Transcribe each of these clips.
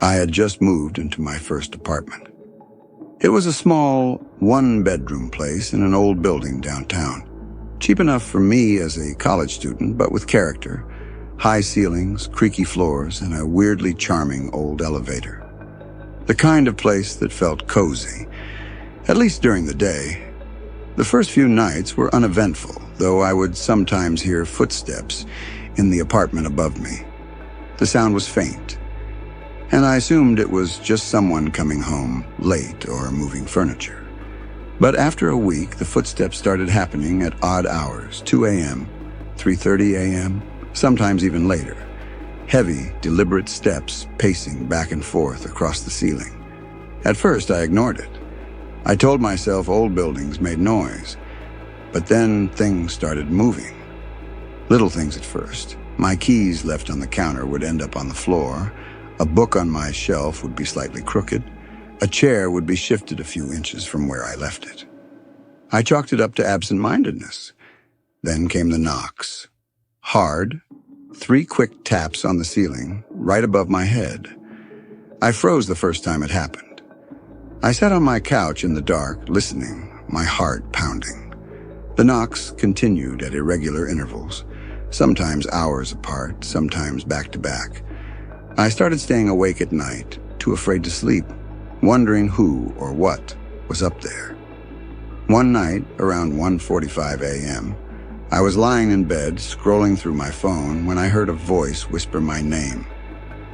I had just moved into my first apartment. It was a small, one-bedroom place in an old building downtown. Cheap enough for me as a college student, but with character. High ceilings, creaky floors, and a weirdly charming old elevator. The kind of place that felt cozy, at least during the day. The first few nights were uneventful, though I would sometimes hear footsteps in the apartment above me. The sound was faint, and I assumed it was just someone coming home late or moving furniture. But after a week, the footsteps started happening at odd hours, 2 a.m., 3:30 a.m., sometimes even later. Heavy, deliberate steps pacing back and forth across the ceiling. At first, I ignored it. I told myself old buildings made noise, but then things started moving. Little things at first. My keys left on the counter would end up on the floor. A book on my shelf would be slightly crooked. A chair would be shifted a few inches from where I left it. I chalked it up to absent-mindedness. Then came the knocks. Hard, 3 quick taps on the ceiling, right above my head. I froze the first time it happened. I sat on my couch in the dark, listening, my heart pounding. The knocks continued at irregular intervals, sometimes hours apart, sometimes back-to-back. I started staying awake at night, too afraid to sleep, wondering who or what was up there. One night, around 1:45 a.m., I was lying in bed, scrolling through my phone, when I heard a voice whisper my name.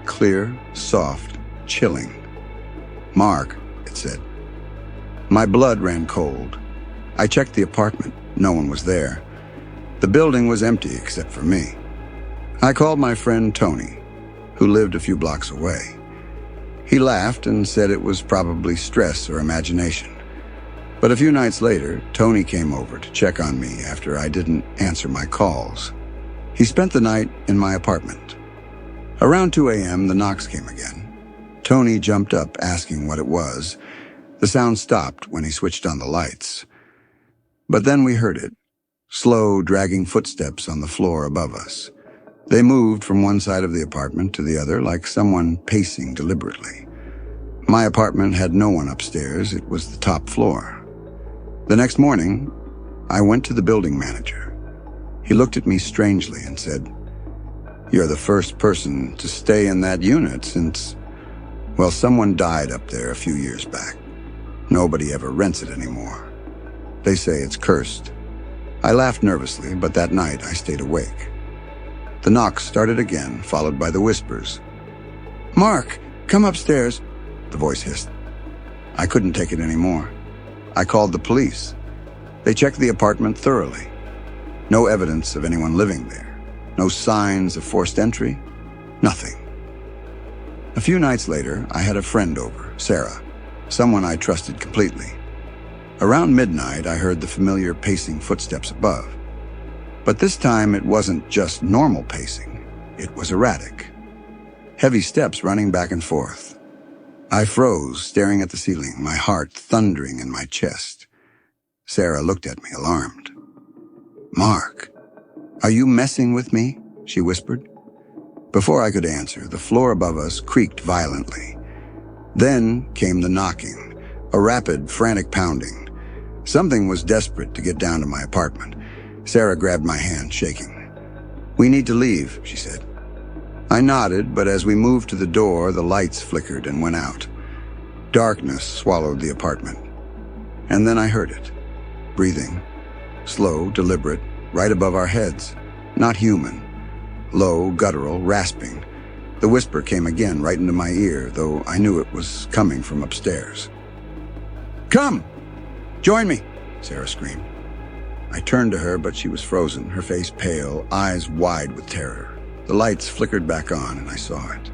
Clear, soft, chilling. "Mark," it said. My blood ran cold. I checked the apartment. No one was there. The building was empty except for me. I called my friend Tony, who lived a few blocks away. He laughed and said it was probably stress or imagination. But a few nights later, Tony came over to check on me after I didn't answer my calls. He spent the night in my apartment. Around 2 a.m., the knocks came again. Tony jumped up asking what it was. The sound stopped when he switched on the lights. But then we heard it, slow, dragging footsteps on the floor above us. They moved from one side of the apartment to the other like someone pacing deliberately. My apartment had no one upstairs. It was the top floor. The next morning, I went to the building manager. He looked at me strangely and said, "You're the first person to stay in that unit since, well, someone died up there a few years back. Nobody ever rents it anymore. They say it's cursed." I laughed nervously, but that night I stayed awake. The knocks started again, followed by the whispers. "Mark, come upstairs," the voice hissed. I couldn't take it anymore. I called the police. They checked the apartment thoroughly. No evidence of anyone living there. No signs of forced entry. Nothing. A few nights later, I had a friend over, Sarah, someone I trusted completely. Around midnight, I heard the familiar pacing footsteps above. But this time, it wasn't just normal pacing. It was erratic. Heavy steps running back and forth. I froze, staring at the ceiling, my heart thundering in my chest. Sarah looked at me, alarmed. "Mark, are you messing with me?" she whispered. Before I could answer, the floor above us creaked violently. Then came the knocking, a rapid, frantic pounding. Something was desperate to get down to my apartment. Sarah grabbed my hand, shaking. "We need to leave," she said. I nodded, but as we moved to the door, the lights flickered and went out. Darkness swallowed the apartment. And then I heard it. Breathing. Slow, deliberate, right above our heads. Not human. Low, guttural, rasping. The whisper came again right into my ear, though I knew it was coming from upstairs. "Come! Join me!" Sarah screamed. I turned to her, but she was frozen, her face pale, eyes wide with terror. The lights flickered back on, and I saw it.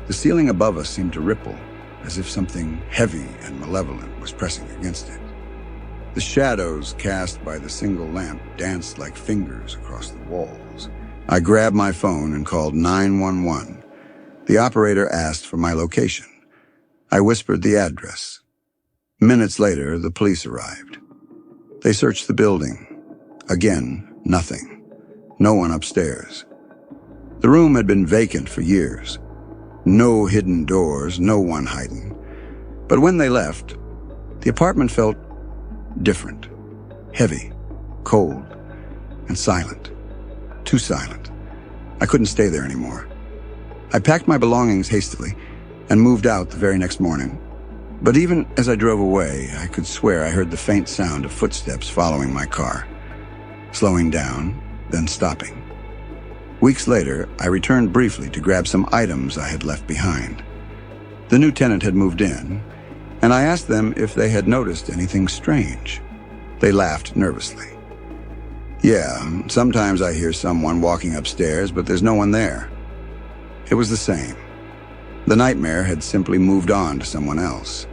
The ceiling above us seemed to ripple, as if something heavy and malevolent was pressing against it. The shadows cast by the single lamp danced like fingers across the walls. I grabbed my phone and called 911. The operator asked for my location. I whispered the address. Minutes later, the police arrived. They searched the building. Again, nothing. No one upstairs. The room had been vacant for years. No hidden doors, no one hiding. But when they left, the apartment felt different, heavy, cold, and silent. Too silent. I couldn't stay there anymore. I packed my belongings hastily and moved out the very next morning. But even as I drove away, I could swear I heard the faint sound of footsteps following my car, slowing down, then stopping. Weeks later, I returned briefly to grab some items I had left behind. The new tenant had moved in, and I asked them if they had noticed anything strange. They laughed nervously. Yeah, sometimes I hear someone walking upstairs, but there's no one there. It was the same. The nightmare had simply moved on to someone else.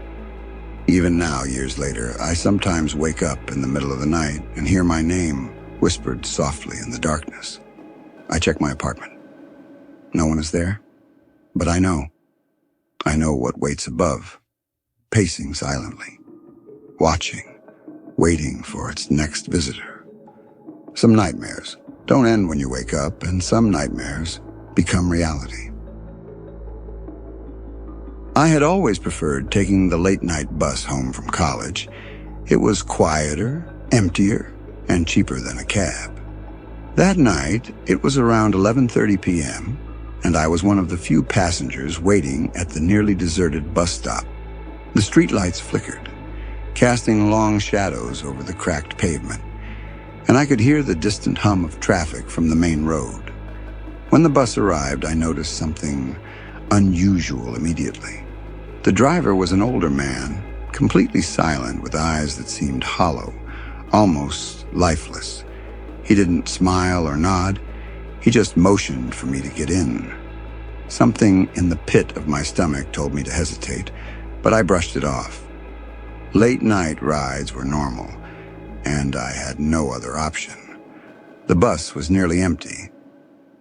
Even now, years later, I sometimes wake up in the middle of the night and hear my name whispered softly in the darkness. I check my apartment. No one is there, but I know. I know what waits above, pacing silently, watching, waiting for its next visitor. Some nightmares don't end when you wake up, and some nightmares become reality. I had always preferred taking the late-night bus home from college. It was quieter, emptier, and cheaper than a cab. That night, it was around 11:30 p.m., and I was one of the few passengers waiting at the nearly deserted bus stop. The streetlights flickered, casting long shadows over the cracked pavement, and I could hear the distant hum of traffic from the main road. When the bus arrived, I noticed something unusual immediately. The driver was an older man, completely silent with eyes that seemed hollow, almost lifeless. He didn't smile or nod. He just motioned for me to get in. Something in the pit of my stomach told me to hesitate, but I brushed it off. Late-night rides were normal, and I had no other option. The bus was nearly empty.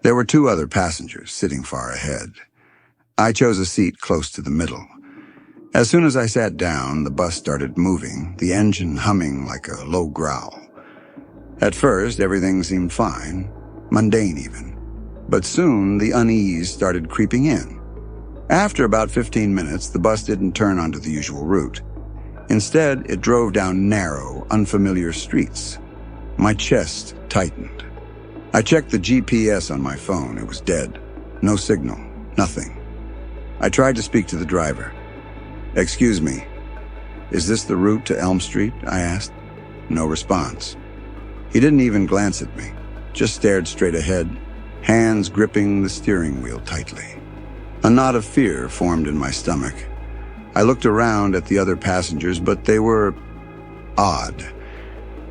There were 2 other passengers sitting far ahead. I chose a seat close to the middle. As soon as I sat down, the bus started moving, the engine humming like a low growl. At first, everything seemed fine, mundane even. But soon, the unease started creeping in. After about 15 minutes, the bus didn't turn onto the usual route. Instead, it drove down narrow, unfamiliar streets. My chest tightened. I checked the GPS on my phone. It was dead. No signal. Nothing. I tried to speak to the driver. "Excuse me, is this the route to Elm Street?" I asked. No response. He didn't even glance at me, just stared straight ahead, hands gripping the steering wheel tightly. A knot of fear formed in my stomach. I looked around at the other passengers, but they were odd.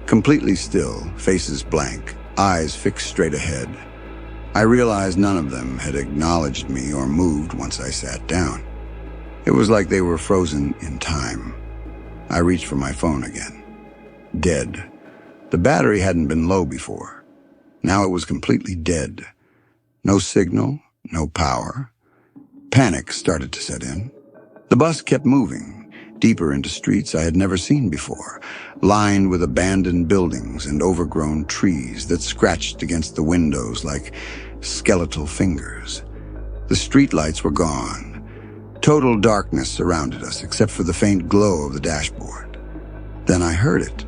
Completely still, faces blank, eyes fixed straight ahead. I realized none of them had acknowledged me or moved once I sat down. It was like they were frozen in time. I reached for my phone again. Dead. The battery hadn't been low before. Now it was completely dead. No signal, no power. Panic started to set in. The bus kept moving, deeper into streets I had never seen before, lined with abandoned buildings and overgrown trees that scratched against the windows like skeletal fingers. The streetlights were gone. Total darkness surrounded us, except for the faint glow of the dashboard. Then I heard it,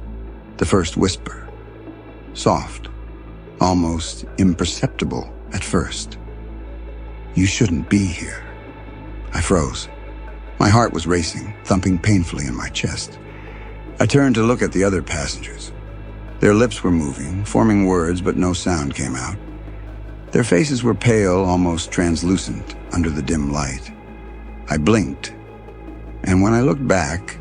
the first whisper. Soft, almost imperceptible at first. "You shouldn't be here." I froze. My heart was racing, thumping painfully in my chest. I turned to look at the other passengers. Their lips were moving, forming words, but no sound came out. Their faces were pale, almost translucent, under the dim light. I blinked, and when I looked back,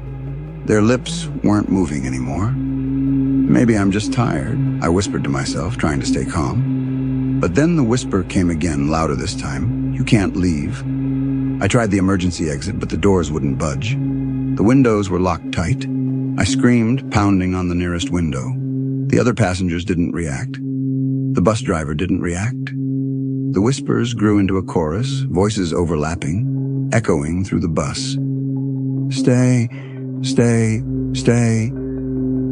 their lips weren't moving anymore. "Maybe I'm just tired," I whispered to myself, trying to stay calm. But then the whisper came again, louder this time. "You can't leave." I tried the emergency exit, but the doors wouldn't budge. The windows were locked tight. I screamed, pounding on the nearest window. The other passengers didn't react. The bus driver didn't react. The whispers grew into a chorus, voices overlapping, echoing through the bus. "Stay, stay, stay."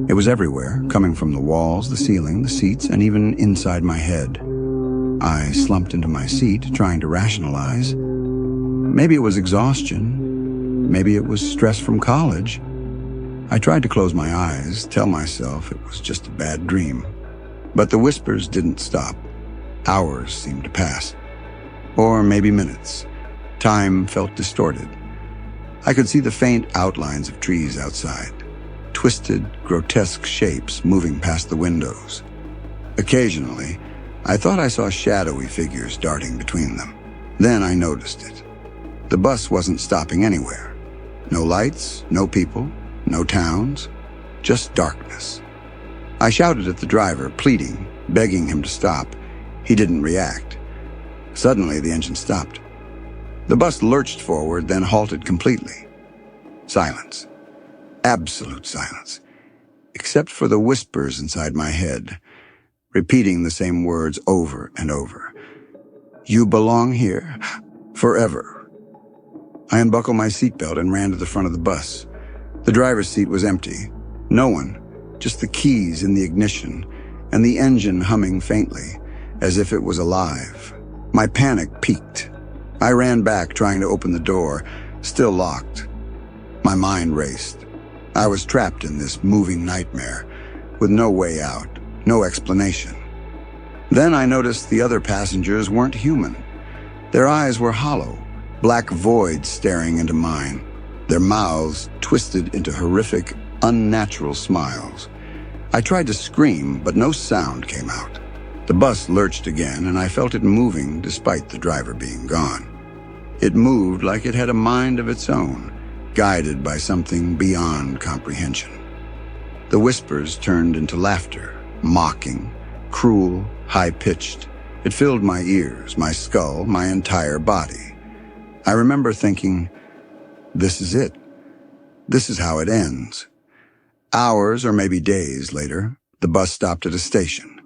It was everywhere, coming from the walls, the ceiling, the seats, and even inside my head. I slumped into my seat, trying to rationalize. Maybe it was exhaustion. Maybe it was stress from college. I tried to close my eyes, tell myself it was just a bad dream. But the whispers didn't stop. Hours seemed to pass. Or maybe minutes. Time felt distorted. I could see the faint outlines of trees outside, twisted, grotesque shapes moving past the windows. Occasionally, I thought I saw shadowy figures darting between them. Then I noticed it. The bus wasn't stopping anywhere. No lights, no people, no towns, just darkness. I shouted at the driver, pleading, begging him to stop. He didn't react. Suddenly, the engine stopped. The bus lurched forward, then halted completely. Silence. Absolute silence. Except for the whispers inside my head, repeating the same words over and over. You belong here, forever. I unbuckled my seatbelt and ran to the front of the bus. The driver's seat was empty. No one, just the keys in the ignition and the engine humming faintly, as if it was alive. My panic peaked. I ran back, trying to open the door, still locked. My mind raced. I was trapped in this moving nightmare, with no way out, no explanation. Then I noticed the other passengers weren't human. Their eyes were hollow, black voids staring into mine, their mouths twisted into horrific, unnatural smiles. I tried to scream, but no sound came out. The bus lurched again, and I felt it moving despite the driver being gone. It moved like it had a mind of its own, guided by something beyond comprehension. The whispers turned into laughter, mocking, cruel, high-pitched. It filled my ears, my skull, my entire body. I remember thinking, this is it. This is how it ends. Hours or maybe days later, the bus stopped at a station.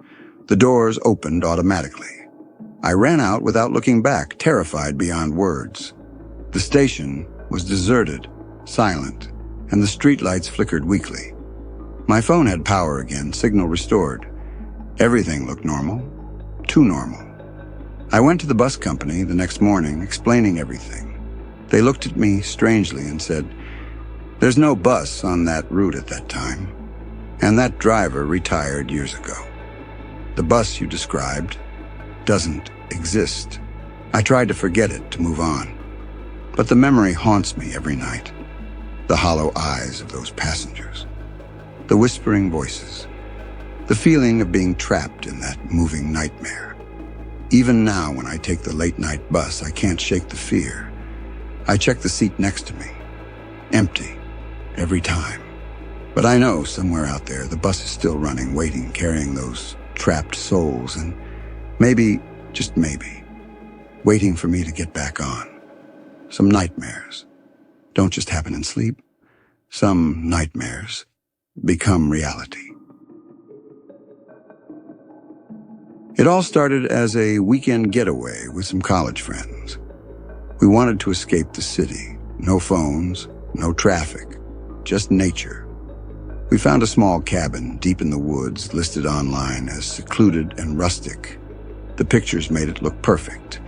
The doors opened automatically. I ran out without looking back, terrified beyond words. The station was deserted, silent, and the streetlights flickered weakly. My phone had power again, signal restored. Everything looked normal, too normal. I went to the bus company the next morning, explaining everything. They looked at me strangely and said, "There's no bus on that route at that time, and that driver retired years ago. The bus you described doesn't exist." I tried to forget it, to move on. But the memory haunts me every night. The hollow eyes of those passengers. The whispering voices. The feeling of being trapped in that moving nightmare. Even now, when I take the late-night bus, I can't shake the fear. I check the seat next to me. Empty. Every time. But I know somewhere out there the bus is still running, waiting, carrying those trapped souls, and maybe, just maybe, waiting for me to get back on. Some nightmares don't just happen in sleep. Some nightmares become reality. It all started as a weekend getaway with some college friends. We wanted to escape the city. No phones, no traffic, just nature. We found a small cabin deep in the woods, listed online as secluded and rustic. The pictures made it look perfect.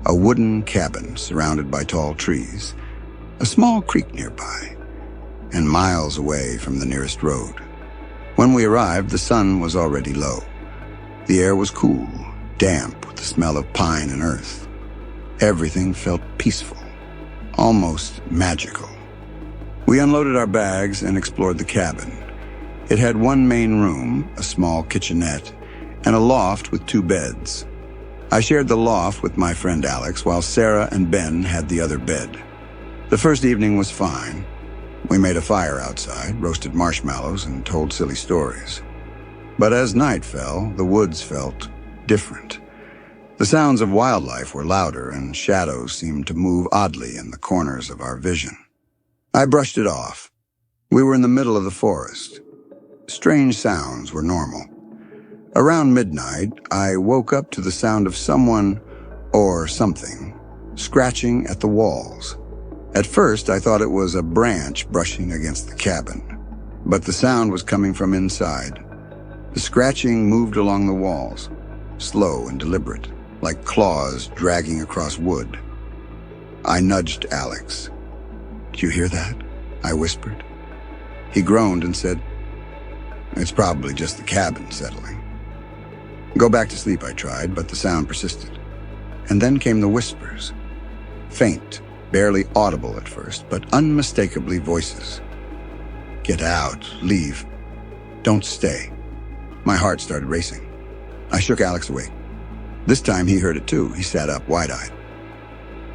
A wooden cabin surrounded by tall trees, a small creek nearby, and miles away from the nearest road. When we arrived, the sun was already low. The air was cool, damp with the smell of pine and earth. Everything felt peaceful, almost magical. We unloaded our bags and explored the cabin. It had one main room, a small kitchenette, and a loft with 2 beds. I shared the loft with my friend Alex, while Sarah and Ben had the other bed. The first evening was fine. We made a fire outside, roasted marshmallows, and told silly stories. But as night fell, the woods felt different. The sounds of wildlife were louder, and shadows seemed to move oddly in the corners of our vision. I brushed it off. We were in the middle of the forest. Strange sounds were normal. Around midnight, I woke up to the sound of someone, or something, scratching at the walls. At first, I thought it was a branch brushing against the cabin, but the sound was coming from inside. The scratching moved along the walls, slow and deliberate, like claws dragging across wood. I nudged Alex. "Do you hear that?" I whispered. He groaned and said, "It's probably just the cabin settling." "Go back to sleep," I tried, but the sound persisted. And then came the whispers. Faint, barely audible at first, but unmistakably voices. "Get out, leave, don't stay." My heart started racing. I shook Alex awake. This time he heard it too. He sat up, wide-eyed.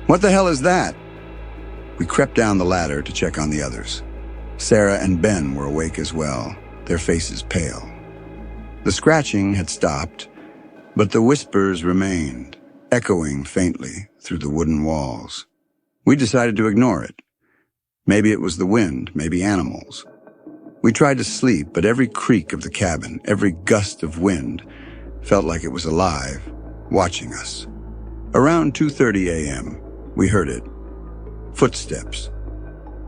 "What the hell is that?" We crept down the ladder to check on the others. Sarah and Ben were awake as well, their faces pale. The scratching had stopped, but the whispers remained, echoing faintly through the wooden walls. We decided to ignore it. Maybe it was the wind, maybe animals. We tried to sleep, but every creak of the cabin, every gust of wind, felt like it was alive, watching us. Around 2:30 a.m., we heard it. Footsteps.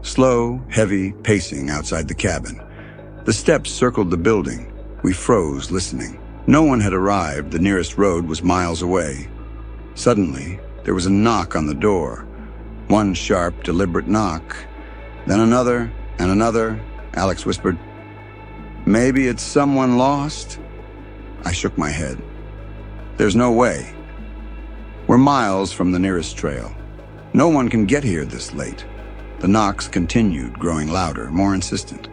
Slow, heavy pacing outside the cabin. The steps circled the building. We froze, listening. No one had arrived. The nearest road was miles away. Suddenly, there was a knock on the door. One sharp, deliberate knock. Then another, and another. Alex whispered, "Maybe it's someone lost?" I shook my head. There's no way. We're miles from the nearest trail. No one can get here this late. The knocks continued, growing louder, more insistent.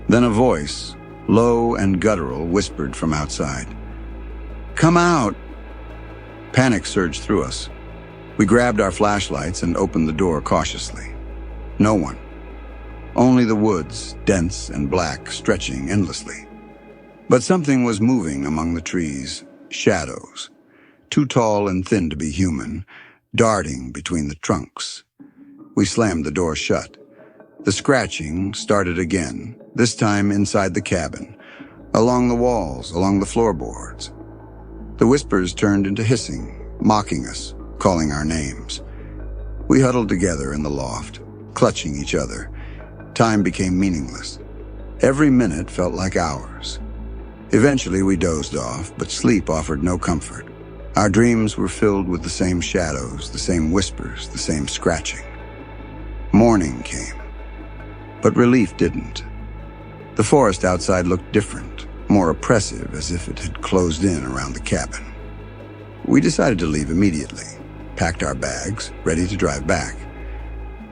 Then a voice, low and guttural, whispered from outside. "Come out!" Panic surged through us. We grabbed our flashlights and opened the door cautiously. No one. Only the woods, dense and black, stretching endlessly. But something was moving among the trees, shadows, too tall and thin to be human, darting between the trunks. We slammed the door shut. The scratching started again, this time inside the cabin, along the walls, along the floorboards. The whispers turned into hissing, mocking us, calling our names. We huddled together in the loft, clutching each other. Time became meaningless. Every minute felt like hours. Eventually we dozed off, but sleep offered no comfort. Our dreams were filled with the same shadows, the same whispers, the same scratching. Morning came, but relief didn't. The forest outside looked different, more oppressive, as if it had closed in around the cabin. We decided to leave immediately, packed our bags, ready to drive back.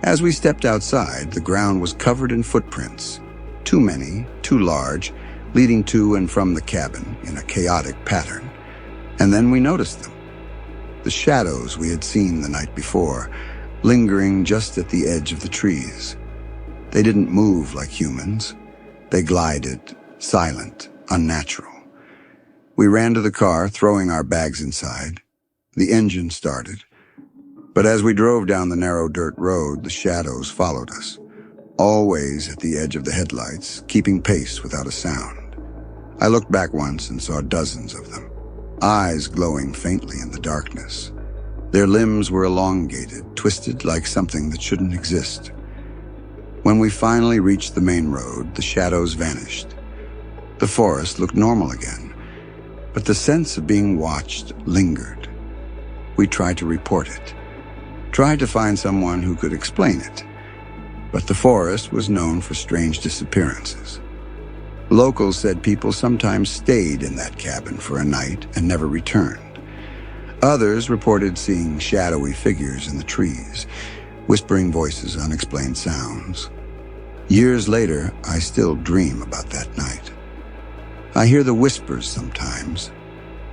As we stepped outside, the ground was covered in footprints, too many, too large, leading to and from the cabin in a chaotic pattern. And then we noticed them. The shadows we had seen the night before, lingering just at the edge of the trees. They didn't move like humans. They glided, silent, unnatural. We ran to the car, throwing our bags inside. The engine started. But as we drove down the narrow dirt road, the shadows followed us, always at the edge of the headlights, keeping pace without a sound. I looked back once and saw dozens of them, eyes glowing faintly in the darkness. Their limbs were elongated, twisted like something that shouldn't exist. When we finally reached the main road, the shadows vanished. The forest looked normal again, but the sense of being watched lingered. We tried to report it, tried to find someone who could explain it, but the forest was known for strange disappearances. Locals said people sometimes stayed in that cabin for a night and never returned. Others reported seeing shadowy figures in the trees, whispering voices, unexplained sounds. Years later, I still dream about that night. I hear the whispers sometimes,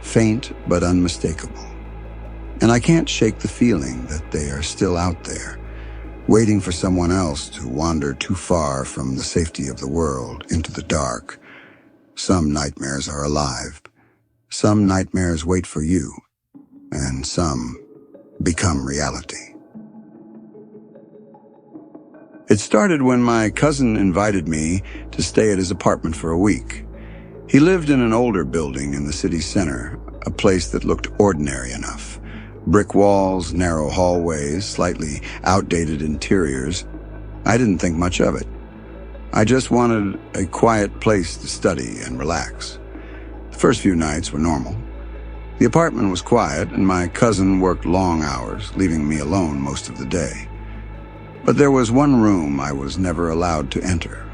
faint but unmistakable. And I can't shake the feeling that they are still out there, waiting for someone else to wander too far from the safety of the world into the dark. Some nightmares are alive. Some nightmares wait for you, and some become reality. It started when my cousin invited me to stay at his apartment for a week. He lived in an older building in the city center, a place that looked ordinary enough. Brick walls, narrow hallways, slightly outdated interiors. I didn't think much of it. I just wanted a quiet place to study and relax. The first few nights were normal. The apartment was quiet, and my cousin worked long hours, leaving me alone most of the day. But there was one room I was never allowed to enter,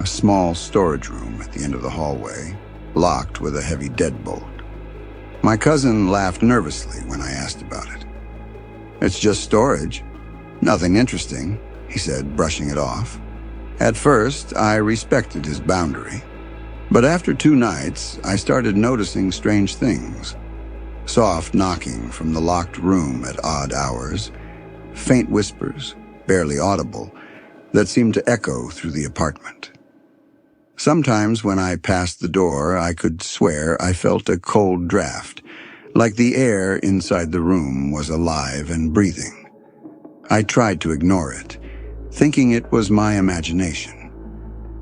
a small storage room at the end of the hallway, locked with a heavy deadbolt. My cousin laughed nervously when I asked about it. "It's just storage. Nothing interesting," he said, brushing it off. At first, I respected his boundary. But after 2 nights, I started noticing strange things. Soft knocking from the locked room at odd hours, faint whispers, barely audible, that seemed to echo through the apartment. Sometimes when I passed the door, I could swear I felt a cold draft, like the air inside the room was alive and breathing. I tried to ignore it, thinking it was my imagination.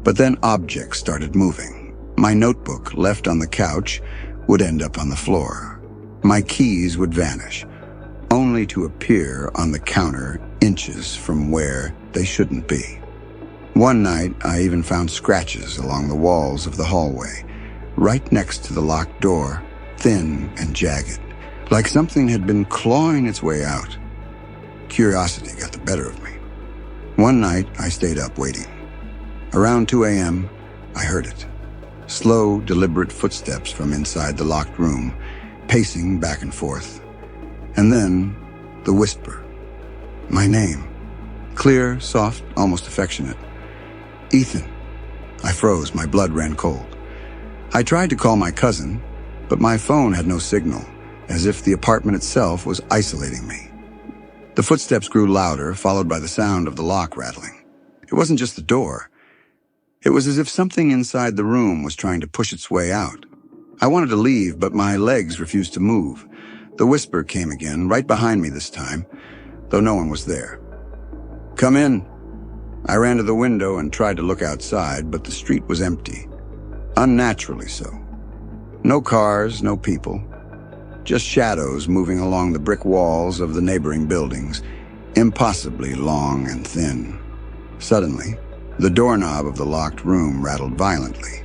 But then objects started moving. My notebook, left on the couch, would end up on the floor. My keys would vanish, only to appear on the counter inches from where they shouldn't be. One night, I even found scratches along the walls of the hallway, right next to the locked door, thin and jagged, like something had been clawing its way out. Curiosity got the better of me. One night, I stayed up waiting. Around 2 a.m., I heard it. Slow, deliberate footsteps from inside the locked room, pacing back and forth. And then, the whisper. My name. Clear, soft, almost affectionate. "Ethan." I froze, my blood ran cold. I tried to call my cousin, but my phone had no signal, as if the apartment itself was isolating me. The footsteps grew louder, followed by the sound of the lock rattling. It wasn't just the door. It was as if something inside the room was trying to push its way out. I wanted to leave, but my legs refused to move. The whisper came again, right behind me this time, though no one was there. "Come in." I ran to the window and tried to look outside, but the street was empty. Unnaturally so. No cars, no people. Just shadows moving along the brick walls of the neighboring buildings, impossibly long and thin. Suddenly, the doorknob of the locked room rattled violently.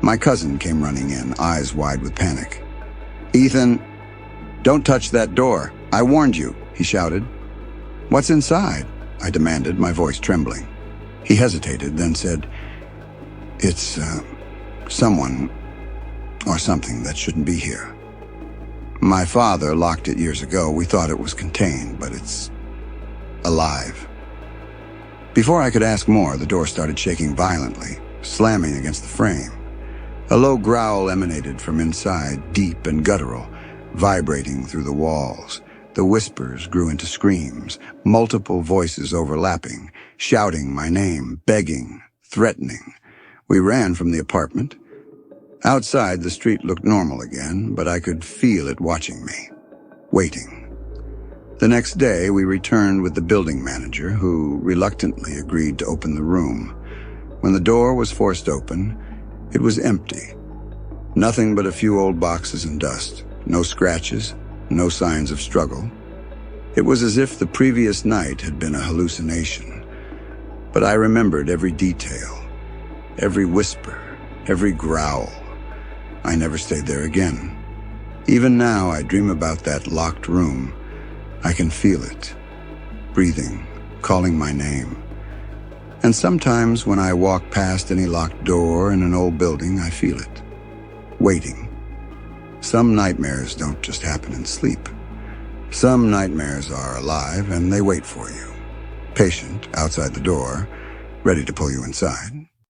My cousin came running in, eyes wide with panic. "Ethan, don't touch that door. I warned you," he shouted. "What's inside?" I demanded, my voice trembling. He hesitated, then said, "It's, someone or something that shouldn't be here. My father locked it years ago. We thought it was contained, but it's alive." Before I could ask more, the door started shaking violently, slamming against the frame. A low growl emanated from inside, deep and guttural, vibrating through the walls. The whispers grew into screams, multiple voices overlapping, shouting my name, begging, threatening. We ran from the apartment. Outside, the street looked normal again, but I could feel it watching me, waiting. The next day, we returned with the building manager, who reluctantly agreed to open the room. When the door was forced open, it was empty. Nothing but a few old boxes and dust. No scratches, no signs of struggle. It was as if the previous night had been a hallucination. But I remembered every detail, every whisper, every growl. I never stayed there again. Even now, I dream about that locked room. I can feel it, breathing, calling my name. And sometimes when I walk past any locked door in an old building, I feel it, waiting. Some nightmares don't just happen in sleep. Some nightmares are alive and they wait for you, patient outside the door, ready to pull you inside.